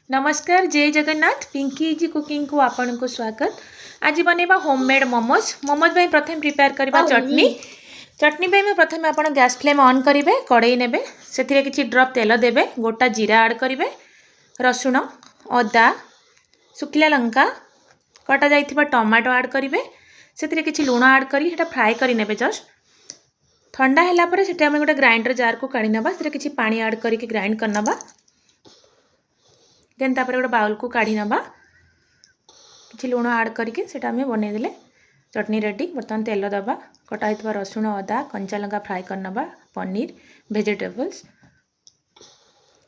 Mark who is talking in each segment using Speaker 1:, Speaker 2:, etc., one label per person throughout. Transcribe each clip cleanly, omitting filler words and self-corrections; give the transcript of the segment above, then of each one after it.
Speaker 1: नमस्कार जय जगन्नाथ पिंकी जी कुकिंग को आपन को स्वागत। आज बनेबा होममेड मोमोज। मोमोज भाई प्रथम प्रिपेयर करबा चटनी। चटनी भाई में प्रथम आप गैस फ्लेम ऑन करेंगे, कड़ई ने से किसी ड्रप तेल देवे, गोटा जीरा ऐड करेंगे, रसुण अदा सुखिला लंका कटा जाइथिबा टमाटो ऐड करेंगे, से किसी लुण ऐड कर फ्राए करे जस्ट ठंडा है गोटे ग्राइंडर जार को काढ़ी नवा, किसी पानी ऐड करके ग्राइंड करनवा। देन तापर गोटे बाउल को काढ़ी नवा, किसी लुण ऐड करके बनईदे चटनी रेडी। बर्तमान तेल दबा, कटा होता रसुण अदा कंचा लंका फ्राए करनवा, पनीर वेजिटेबल्स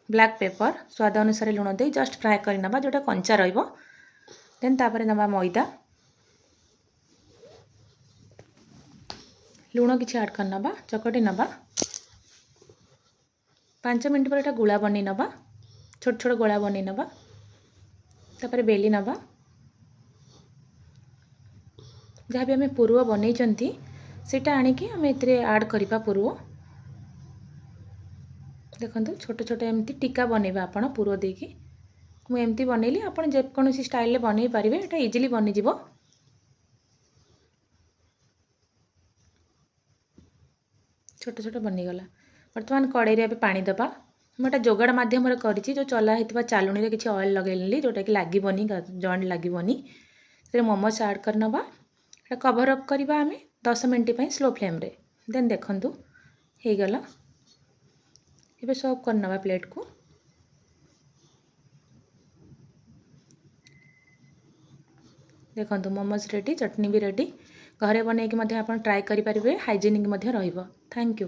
Speaker 1: ब्लैक पेपर स्वाद अनुसार लुण दे जस्ट फ्राए करनवा जोटा कंचा रहिबो। देन तापर नवा मैदा लुण किसी ऐड करनवा, चकटी नवा। 5 मिनट पर गुला बनी नवा, छोट छोट गोला बनी नवा। तापर बेली नवा, जहाँ भी आम पूर्व बनई सेटा आणिकी आम ऐड करवा। पूर्व देखो छोट छोट एमती टीका बनइबा आपण पूर्व देकी मुझे बनइली। आप जेकोसी स्टाइल बनई पारे, यहाँ इजिली बनीज। छोट छोट बनीगला। बर्तमान कड़ई में पानी दबा, मुझे जोगाड़ मध्यम करी जो चला होता चालुनी किसी ऑयल लगेली जोटा कि लगभग जॉइंट लगभग मोमोज ऐड करनवा। कवर अप करवा आम 10 मिनट स्लो फ्लेम रे। देन देखूँ हो गला, ये सर्व करनवा प्लेट को। देखो मोमोज रेडी, चटनी भी रेडी। घरे बनई कि ट्राए करेंगे, हाइजेनिक रहिबो। Thank you.